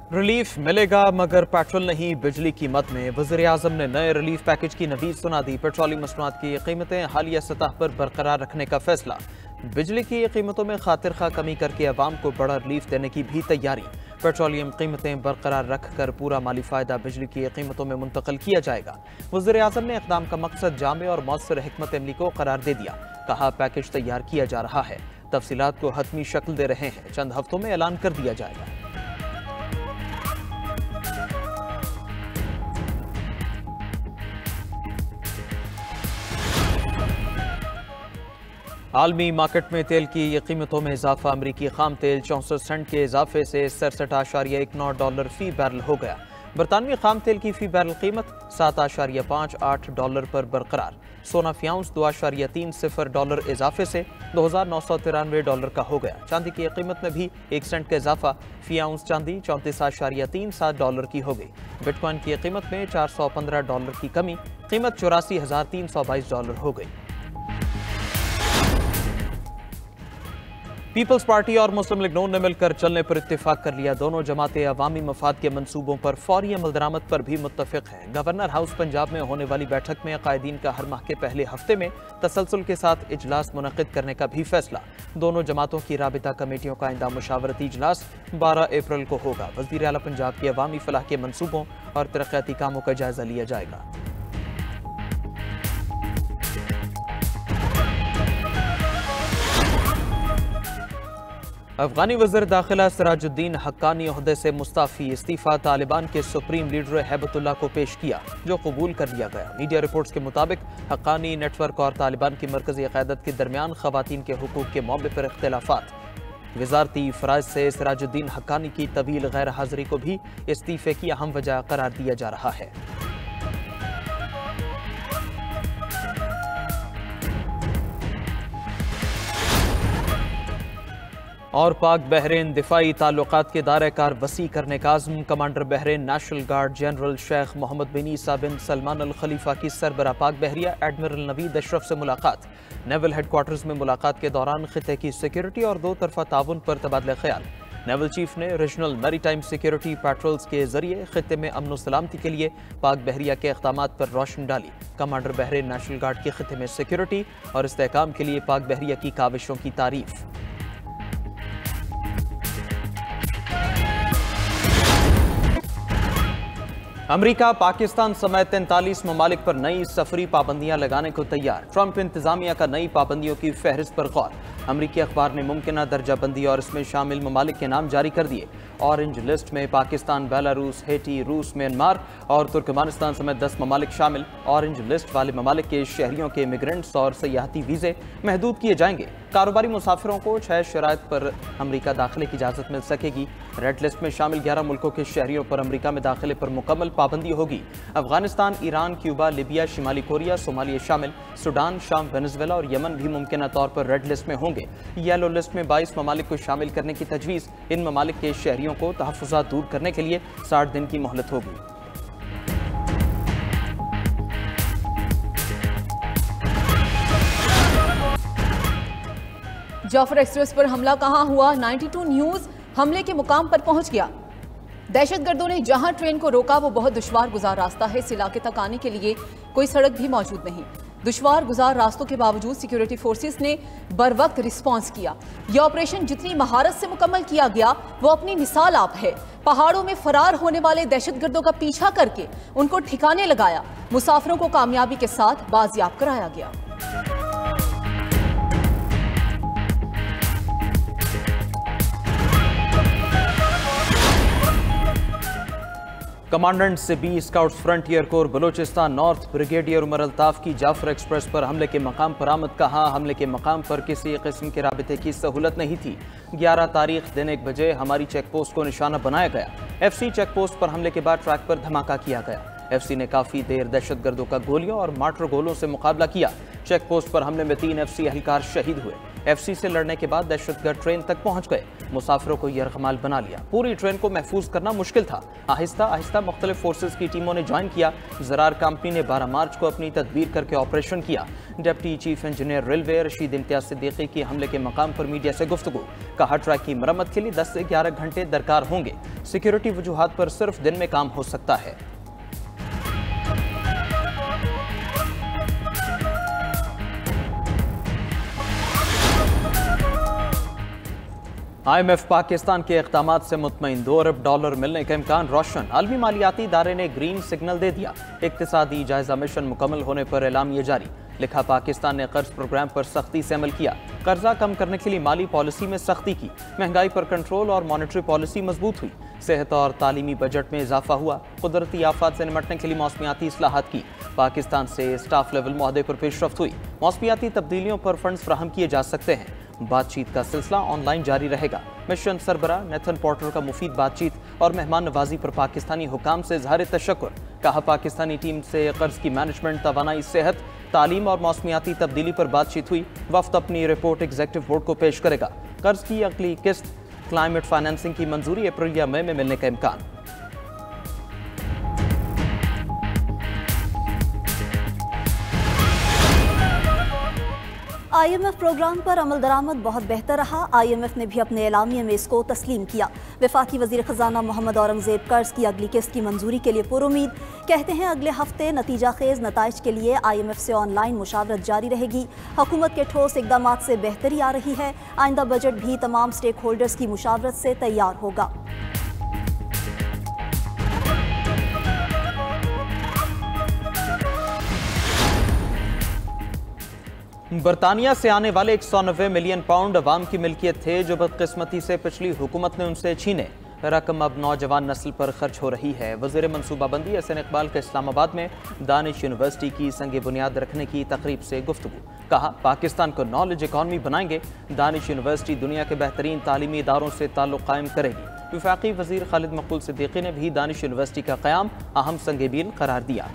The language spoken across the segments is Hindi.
रिलीफ मिलेगा मगर पेट्रोल नहीं बिजली कीमत में। वज़ीर-ए-आज़म ने नए रिलीफ पैकेज की नवीद सुना दी। पेट्रोलियम मसनूआत की कीमतें हालिया सतह पर बरकरार रखने का फैसला। बिजली की कीमतों में खातिर खा कमी करके अवाम को बड़ा रिलीफ देने की भी तैयारी। पेट्रोलियम कीमतें बरकरार रखकर पूरा माली फायदा बिजली की कीमतों में मुंतकिल किया जाएगा। वज़ीर-ए-आज़म ने इक़दाम का मकसद जामे और मौसर हिकमत अमली को करार दे दिया। कहा पैकेज तैयार किया जा रहा है, तफसीलात को हतमी शक्ल दे रहे हैं, चंद हफ्तों में ऐलान कर दिया जाएगा। आलमी मार्केट में तेल की कीमतों में इजाफा। अमरीकी खाम तेल 64 सेंट के इजाफे से $67.19 फी बैरल हो गया। बरतानवी खाम तेल की फी बैरल कीमत $7.58 पर बरकरार। सोना फी आउंस $2.30 इजाफे से $2,993 का हो गया। चांदी की कीमत में भी 1 सेंट का इजाफा। फी आउंस चांदी $34.37 की हो गई। बिटकॉइन की कीमत में $415 की कमी, कीमत $84,322 हो गई। पीपल्स पार्टी और मुस्लिम लीग नून ने मिलकर चलने पर इत्तेफाक कर लिया। दोनों जमातें अवामी मफाद के मंसूबों पर फौरी अमल दरामद पर भी मुत्तफिक हैं। गवर्नर हाउस पंजाब में होने वाली बैठक में कायदीन का हर माह के पहले हफ्ते में तसलसल के साथ इजलास मुनक़िद करने का भी फैसला। दोनों जमातों की राबिता कमेटियों का आइंदा मुशावरती इजलास 12 अप्रैल को होगा। वज़ीर आला पंजाब की अवामी फलाह के मंसूबों और तरक्याती कामों का जायजा लिया जाएगा। अफगानी वज़ीर दाखिला सिराजुद्दीन हक्कानी ओहदे से मुस्ताफ़ी। इस्तीफ़ा तालिबान के सुप्रीम लीडर हैबतुल्लाह को पेश किया, जो कबूल कर लिया गया। मीडिया रिपोर्ट्स के मुताबिक हक्कानी नेटवर्क और तालिबान की मरकज़ी क़यादत के दरमियान ख़वातीन के हुकूक़ के मौक़े पर इख्तिलाफ़ात। वज़ारती फ़राइज़ से सिराजुद्दीन हक्कानी की तवील गैर हाज़िरी को भी इस्तीफ़े की अहम वजह करार दिया जा रहा है। और पाक बहरीन दिफाई ताल्लुकात के दायरे कार वसी करने का आज़म। Commander Bahrain national guard general Sheikh Mohammed bin Isa bin Salman Al Khalifa की सरबरा पाक बहरिया एडमिरल नवीद अशरफ से मुलाकात। नेवल हेडक्वार्टर्स में मुलाकात के दौरान खिते की सिक्योरिटी और दो तरफा ताउन पर तबादला ख्याल। नेवल चीफ ने रीजनल मैरीटाइम सिक्योरिटी पेट्रोल्स के जरिए खिते में अमन सलामती के लिए पाक बहरिया के इक़दामात पर रोशनी डाली। कमांडर बहरीन नेशनल गार्ड की खिते में सिक्योरिटी और इस्तेहकाम के लिए पाक बहरिया की काविशों की तारीफ। अमरीका पाकिस्तान समेत 43 ममालिक पर नई सफरी पाबंदियां लगाने को तैयार। ट्रंप इंतजामिया का नई पाबंदियों की फहरिस्त पर गौर। अमरीकी अखबार ने मुमकिना दर्जाबंदी और इसमें शामिल ममालिक के नाम जारी कर दिए। ऑरेंज लिस्ट में पाकिस्तान, बेलारूस, हेटी, रूस, म्यांमार और तुर्कमानिस्तान समेत 10 ममालिक शामिल। ऑरेंज लिस्ट वाले ममालिक के शहरियों के इमिग्रेंट्स और सयाहती वीज़े महदूद किए जाएंगे। कारोबारी मुसाफिरों को 6 शराइत पर अमरीका दाखिले की इजाज़त मिल सकेगी। रेड लिस्ट में शामिल 11 मुल्कों के शहरियों पर अमरीका में दाखिले पर मुकम्मल पाबंदी होगी। अफगानिस्तान, ईरान, क्यूबा, लीबिया, शिमाली कोरिया, सोमालिया शामिल। सूडान, शाम, वेनेजुएला और यमन भी मुमकिना तौर पर रेड लिस्ट में होंगे। येलो लिस्ट में 22 ममालिक को शामिल करने की तजवीज़। इन ममालिक के शहरियों को तहफ़्फ़ुज़ात दूर करने के लिए 60 दिन की मोहलत होगी। जाफर एक्सप्रेस पर हमला कहां हुआ? 92 न्यूज हमले के मुकाम पर पहुंच गया। दहशतगर्दों ने जहां ट्रेन को रोका वो बहुत दुश्वार गुजार रास्ता है। इस इलाके तक आने के लिए कोई सड़क भी मौजूद नहीं। दुश्वार गुजार रास्तों के बावजूद सिक्योरिटी फोर्सेस ने बर वक्त रिस्पॉन्स किया। यह ऑपरेशन जितनी महारत से मुकम्मल किया गया वो अपनी मिसाल आप है। पहाड़ों में फरार होने वाले दहशतगर्दों का पीछा करके उनको ठिकाने लगाया। मुसाफिरों को कामयाबी के साथ बाजियाब कराया गया। कमांडेंट से बी scouts frontier corps Balochistan north brigadier Umar Altaf की जाफर एक्सप्रेस पर हमले के मकाम पर आमद। कहा, हमले के मकाम पर किसी किस्म के राबिते की सहूलत नहीं थी। 11 तारीख दिन 1 बजे हमारी चेक पोस्ट को निशाना बनाया गया। FC चेक पोस्ट पर हमले के बाद ट्रैक पर धमाका किया गया। FC ने काफ़ी देर दहशतगर्दों का गोलियों और मार्टर गोलों से मुकाबला किया। चेक पोस्ट पर हमले में 3 FC एहलकार शहीद हुए। FC से लड़ने के बाद दहशतगर्द ट्रेन तक पहुंच गए। मुसाफिरों को यरगमाल बना लिया। पूरी ट्रेन को महफूज करना मुश्किल था। आहिस्ता आहिस्ता मुख्तलिफ फोर्सेस की टीमों ने ज्वाइन किया। ज़रार कंपनी ने 12 मार्च को अपनी तदबीर करके ऑपरेशन किया। Deputy chief engineer railway Rashid Imtiaz Siddiqui की हमले के मकाम पर मीडिया से गुफ्तगू। कहा ट्रैक की मरम्मत के लिए 10 से 11 घंटे दरकार होंगे। सिक्योरिटी वजूहात पर सिर्फ दिन में काम हो सकता है। IMF पाकिस्तान के इक़दामात से मुतमईन, $2 अरब मिलने का इम्कान रोशन। आलमी मालियाती इदारे ने ग्रीन सिग्नल दे दिया। इक्तिसादी जायजा मिशन मुकम्मल होने पर एलामिया जारी। लिखा पाकिस्तान ने कर्ज प्रोग्राम पर सख्ती से अमल किया। कर्जा कम करने के लिए माली पॉलिसी में सख्ती की। महंगाई पर कंट्रोल और मॉनेटरी पॉलिसी मजबूत हुई। सेहत और तालीमी बजट में इजाफा हुआ। कुदरती आफात से निपटने के लिए मौसमियाती इस्लाहात की। पाकिस्तान से स्टाफ लेवल मुआहदे पर पेशरफ्त हुई। मौसमियाती तब्दीलियों पर फंड्स फराहम किए जा सकते हैं। बातचीत का सिलसिला ऑनलाइन जारी रहेगा। मिशन सरबरा नेथन पॉर्टर का मुफीद बातचीत और मेहमान नवाजी पर पाकिस्तानी हुकाम से इज़हार तशक्कुर। कहा पाकिस्तानी टीम से कर्ज की मैनेजमेंट, तवानाई, सेहत, तालीम और मौसमियाती तब्दीली पर बातचीत हुई। वफ्द अपनी रिपोर्ट एग्जीक्यूटिव बोर्ड को पेश करेगा। कर्ज की अगली किस्त क्लाइमेट फाइनेंसिंग की मंजूरी अप्रैल या मई में मिलने का इम्कान। IMF प्रोग्राम पर अमल दरामद बहुत बेहतर रहा। IMF ने भी अपने एलामिये में इसको तस्लीम किया। वफाकी वज़ीर ख़जाना मोहम्मद औरंगज़ेब कर्ज की अगली किस्त की मंजूरी के लिए पुरुमीद। कहते हैं अगले हफ्ते नतीजा खेज नताइज के लिए IMF से ऑनलाइन मुशावरत जारी रहेगी। हुकूमत के ठोस इक़दामात से बेहतरी आ रही है। आइंदा बजट भी तमाम स्टेक होल्डर्स की मुशावरत से तैयार होगा। बरतानिया से आने वाले 190 मिलियन पाउंड अवाम की मिल्कियत थे, जो बदकिस्मती से पिछली हुकूमत ने उनसे छीने। रकम अब नौजवान नस्ल पर खर्च हो रही है। वज़ीर मनसूबाबंदी हसन इकबाल का इस्लामाबाद में दानिश यूनिवर्सिटी की संग बुनियाद रखने की तकरीब से गुफ्तगू। कहा पाकिस्तान को नॉलेज इकॉनमी बनाएंगे। दानिश यूनिवर्सिटी दुनिया के बेहतरीन तालीमी इदारों से ताल्लुक़ कायम करेगी। वफाकी वज़ीर खालिद मकबूल सिद्दीकी ने भी दानिश यूनिवर्सिटी का क़याम अहम संग बील करार दिया।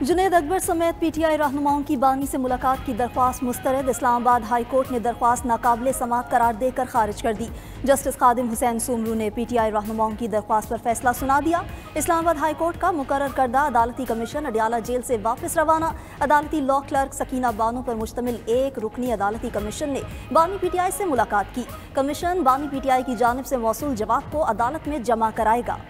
जुनैद अकबर समेत PTI रहनुमाओं की बानी से मुलाकात की दरख्वास्त मुस्तरद। इस्लामाबाद हाई कोर्ट ने दरख्वास्त नाकाबिले समात करार देकर खारिज कर दी। जस्टिस खादिम हुसैन सुमरू ने PTI रहनुमाओं की दरख्वास्त पर फैसला सुना दिया। इस्लामाबाद हाई कोर्ट का मुकर्रर करदा अदालती कमीशन अडियाला जेल से वापस रवाना। अदालती लॉ क्लर्क सकीना बानो पर मुश्तमिल एक रुकनी अदालती कमीशन ने बानी PTI से मुलाकात की। कमीशन बानी PTI की जानिब से मौसूल जवाब को अदालत में जमा कराएगा।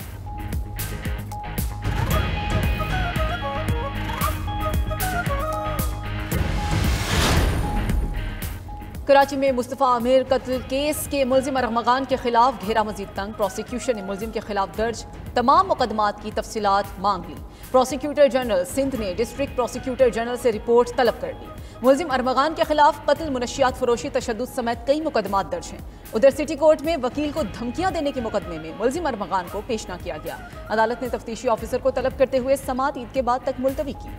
कराची में मुस्तफ़ा आमिर कत्ल केस के मुल्जिम अरमगान के खिलाफ घेरा मजीद तंग। प्रोसिक्यूशन ने मुल्जिम के खिलाफ दर्ज तमाम मुकदमात की तफसीलात मांग ली। प्रोसिक्यूटर जनरल सिंध ने डिस्ट्रिक्ट प्रोसिक्यूटर जनरल से रिपोर्ट तलब कर ली। मुल्जिम अरमगान के खिलाफ कत्ल, मुनशियात फरोशी, तशद्दुद समेत कई मुकदमात दर्ज हैं। उधर सिटी कोर्ट में वकील को धमकियां देने के मुकदमे में मुल्जिम अरमगान को पेश न किया गया। अदालत ने तफ्तीशी ऑफिसर को तलब करते हुए समात ईद के बाद तक मुलतवी की।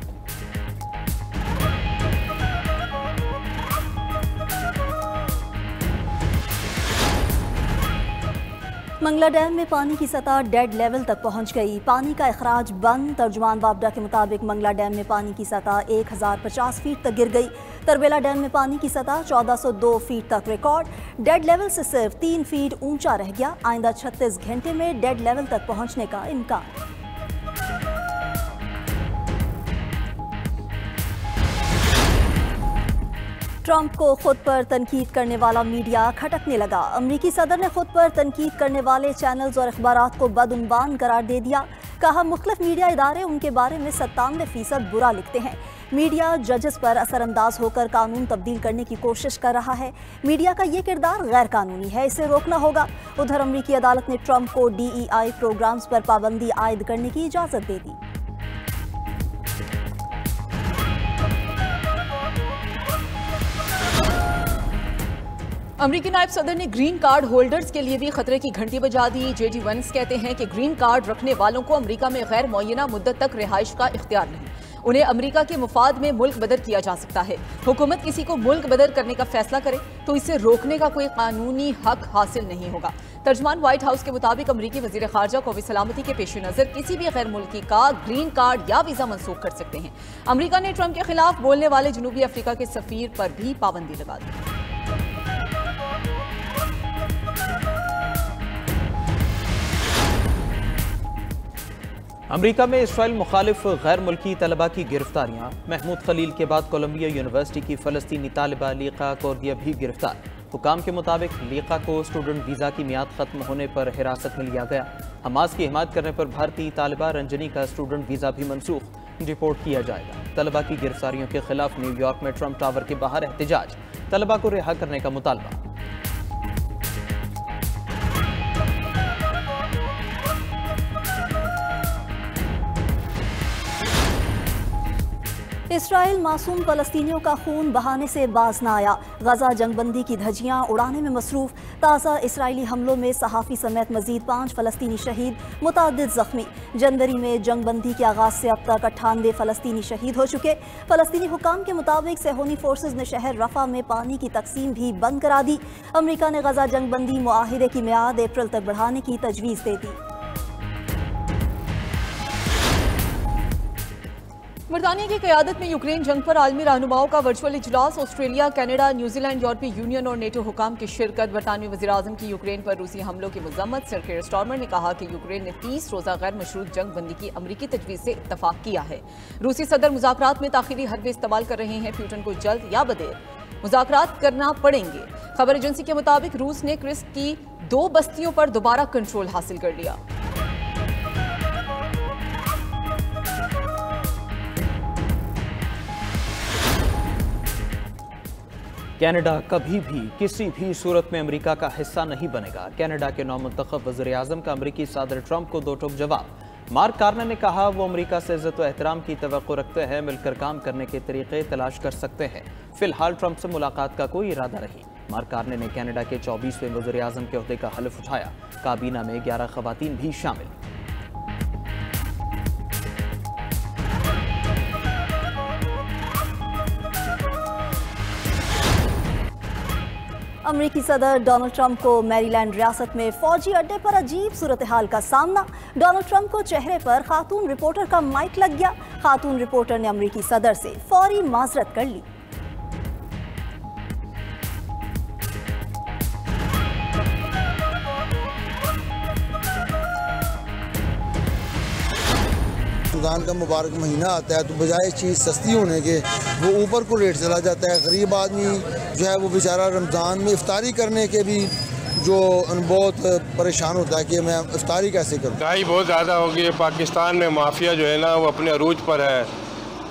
मंगला डैम में पानी की सतह डेड लेवल तक पहुंच गई। पानी का अखराज बंद। तर्जुमान वापडा के मुताबिक मंगला डैम में पानी की सतह 1050 फीट तक गिर गई। तरबेला डैम में पानी की सतह 1402 फीट तक रिकॉर्ड। डेड लेवल से सिर्फ 3 फीट ऊंचा रह गया। आइंदा 36 घंटे में डेड लेवल तक पहुंचने का इम्कान। ट्रंप को खुद पर तनकीद करने वाला मीडिया खटकने लगा। अमरीकी सदर ने खुद पर तनकीद करने वाले चैनल्स और अखबारात को बदउनवान करार दे दिया। कहा मुख्तलिफ मीडिया इदारे उनके बारे में 97% बुरा लिखते हैं। मीडिया जजेस पर असरअंदाज होकर कानून तब्दील करने की कोशिश कर रहा है। मीडिया का ये किरदार गैर कानूनी है, इसे रोकना होगा। उधर अमरीकी अदालत ने ट्रंप को DEI प्रोग्राम्स पर पाबंदी आयद करने की इजाज़त दे दी। अमरीकी नायब सदर ने ग्रीन कार्ड होल्डर्स के लिए भी खतरे की घंटी बजा दी। JD Vance कहते हैं कि ग्रीन कार्ड रखने वालों को अमरीका में गैर मुअय्यना मुद्दत तक रिहाइश का इख्तियार नहीं। उन्हें अमरीका के मुफाद में मुल्क बदर किया जा सकता है। हुकूमत किसी को मुल्क बदर करने का फैसला करे तो इसे रोकने का कोई कानूनी हक हासिल नहीं होगा। तर्जमान व्हाइट हाउस के मुताबिक अमरीकी वजीर खारजा कौमी सलामती के पेश नज़र किसी भी गैर मुल्की का ग्रीन कार्ड या वीज़ा मनसूख कर सकते हैं। अमरीका ने ट्रंप के खिलाफ बोलने वाले जनूबी अफ्रीका के सफीर पर भी पाबंदी लगा दी। अमरीका में इसराइल मुखालिफ गैर मुल्की तलबा की गिरफ्तारियां। महमूद खलील के बाद कोलंबिया यूनिवर्सिटी की फ़लस्तीनी तालिबा लीका कोर्दिया भी गिरफ्तार। हुकाम के मुताबिक लीका को स्टूडेंट वीज़ा की मियाद ख़त्म होने पर हिरासत में लिया गया। हमास की हिमायत करने पर भारतीय तालिबा रंजनी का स्टूडेंट वीज़ा भी मनसूख रिपोर्ट किया जाएगा। तलबा की गिरफ्तारियों के खिलाफ न्यूयॉर्क में ट्रंप टावर के बाहर एहतजाज, तलबा को रिहा करने का मुतालबा। इसराइल मासूम फ़लस्तीनियों का खून बहाने से बाज न आया। गजा जंगबंदी की धज्जियां उड़ाने में मसरूफ। ताज़ा इसराइली हमलों में सहाफ़ी समेत मजीद 5 फ़लस्तीनी शहीद, मुतादिद ज़ख्मी। जनवरी में जंगबंदी के आगाज़ से अब तक 98 फ़लस्तीनी शहीद हो चुके। फ़लस्तीनी हुकाम के मुताबिक सेहोनी फोर्सेज ने शहर रफ़ा में पानी की तकसीम भी बंद करा दी। अमरीका ने गजा जंगबंदी मुआहिदे की मियाद अप्रैल तक बढ़ाने की तजवीज़ दे दी। बरतानिया की क़यादत में यूक्रेन जंग पर आलमी रहनुमाओं का वर्चुअल इजलास। ऑस्ट्रेलिया, कनाडा, न्यूजीलैंड, यूरोपीय यूनियन और नेटो हुकाम की शिरकत। बरतानवी वज़ीर-ए-आज़म की यूक्रेन पर रूसी हमलों की मज़म्मत। सर कीर स्टारमर ने कहा कि यूक्रेन ने 30 रोज़ा गैर मशरूत जंग बंदी की अमरीकी तजवीज़ से इत्तफाक किया है। रूसी सदर मुज़ाकरात में ताख़ीरी हरबे इस्तेमाल कर रहे हैं। प्यूटन को जल्द या बदेर मुज़ाकरात करना पड़ेंगे। खबर एजेंसी के मुताबिक रूस ने क्रिस्क की 2 बस्तियों पर दोबारा कंट्रोल हासिल कर लिया। कनाडा कभी भी किसी भी सूरत में अमेरिका का हिस्सा नहीं बनेगा। कनाडा के नौमुंतखब वज़ीर-ए-आज़म का अमेरिकी सदर ट्रंप को 2 टोक जवाब। मार्क कार्ने ने कहा वो अमेरिका से इज़्ज़त व एहतराम की तवक्को रखते हैं, मिलकर काम करने के तरीके तलाश कर सकते हैं। फिलहाल ट्रंप से मुलाकात का कोई इरादा नहीं। मार्क कार्ने ने कनाडा के 24वें वज़ीर-ए-आज़म के ओहदे का हल्फ उठाया। काबीना में 11 ख़वातीन भी शामिल। अमरीकी सदर डोनाल्ड ट्रंप को मैरीलैंड रियासत में फौजी अड्डे पर अजीब सूरत हाल का सामना। डोनाल्ड ट्रंप को चेहरे पर खातून रिपोर्टर का माइक लग गया। खातून रिपोर्टर ने अमरीकी सदर से फौरी माजरत कर ली। रमज़ान का मुबारक महीना आता है तो बजाय चीज़ सस्ती होने के वो ऊपर को रेट चला जाता है। गरीब आदमी जो है वो बेचारा रमज़ान में इफ्तारी करने के भी जो बहुत परेशान होता है कि मैं इफ्तारी कैसे करूँ। महंगाई बहुत ज़्यादा हो गई है। पाकिस्तान में माफिया जो है ना वो अपने अरूज पर है।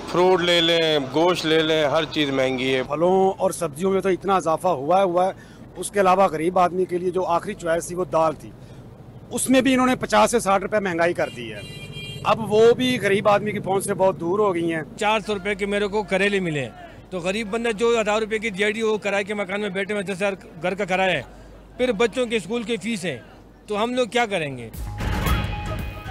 फ्रूट ले लें, गोश्त ले लें, हर चीज़ महंगी है। फलों और सब्जियों में तो इतना इजाफा हुआ है। उसके अलावा गरीब आदमी के लिए जो आखिरी चॉइस थी वो दाल थी, उसमें भी इन्होंने 50 से 60 रुपये महंगाई कर दी है। अब वो भी गरीब आदमी की पहुंच से बहुत दूर हो गई हैं। 400 रुपए के मेरे को करेले मिले, तो गरीब बंदा जो 1000 रुपए की जेडी वो किराए के मकान में बैठे में 10,000 घर का किराया है, फिर बच्चों के स्कूल की फीस है, तो हम लोग क्या करेंगे।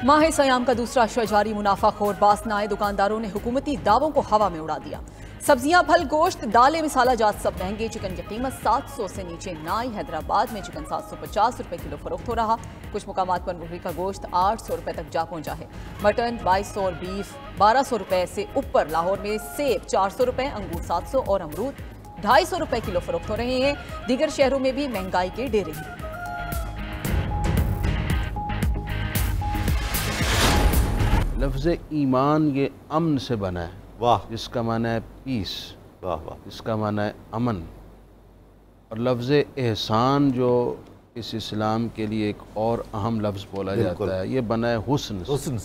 माह सयाम का दूसरा अशरा जारी। मुनाफाखोर बासनाए दुकानदारों ने हुकूमती दावों को हवा में उड़ा दिया। सब्जियां, फल, गोश्त, दालें, मिसाला जात सब महंगे। चिकन की कीमत 700 से नीचे ना आई। हैदराबाद में चिकन 750 रुपए किलो फरोख्त हो रहा। कुछ मुकामात पर मुर्गी का गोश्त 800 रुपए तक जा पहुंचा है। मटन 2200 और बीफ 1200 रुपए से ऊपर। लाहौर में सेब 400 रुपए, अंगूर 700 और अमरूद 250 रुपए किलो फरोख्त हो रहे हैं। दीगर शहरों में भी महंगाई के डेरे हैं। लफ्ज़ ईमान ये अमन से बना है, वाह, जिसका माना है पीस, वाह वाह, जिसका माना है अमन। और लफ्ज़ एहसान जो इस इस्लाम के लिए एक और अहम लफ्ज़ बोला जाता है, ये बना है हुस्न।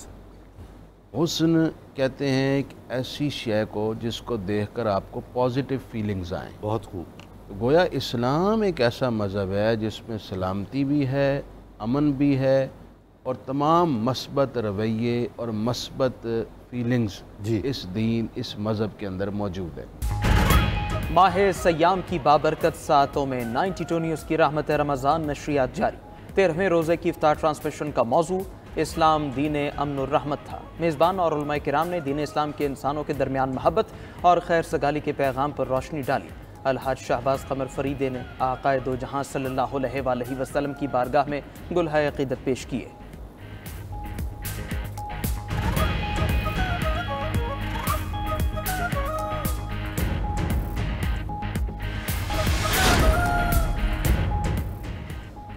हुस्न कहते हैं एक ऐसी शय को जिसको देखकर आपको पॉजिटिव फीलिंग्स आएँ। बहुत खूब। तो गोया इस्लाम एक ऐसा मज़हब है जिसमें सलामती भी है, अमन भी है और तमाम मस्बत रवैये और मस्बत फीलिंग्स इस दीन, इस मज़हब के अंदर मौजूद है। माह सयाम की बाबरकत सातों में 92 न्यूज़ की रहमत रमज़ान नशरियात जारी। 13वें रोज़े की इफ्तार ट्रांसमिशन का मौजू इस्लाम दीन अमन और रहमत था। मेज़बान और उलमा किराम ने दीन इस्लाम के इंसानों के दरमियान मोहब्बत और खैर सगाली के पैगाम पर रोशनी डाली। अलहाज शहबाज कमर फरीदे ने आकाए दो जहां सल्लल्लाहु अलैहि वसल्लम की बारगाह में गुलहाए अक़ीदत पेश किए।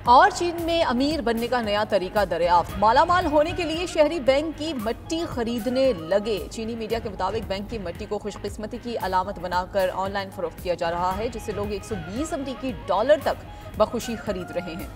और चीन में अमीर बनने का नया तरीका दरियाफ्त। मालामाल होने के लिए शहरी बैंक की मिट्टी खरीदने लगे। चीनी मीडिया के मुताबिक बैंक की मिट्टी को खुशकिस्मती की अलामत बनाकर ऑनलाइन फरोख्त किया जा रहा है, जिसे लोग 120 अमरीकी डॉलर तक बखुशी खरीद रहे हैं।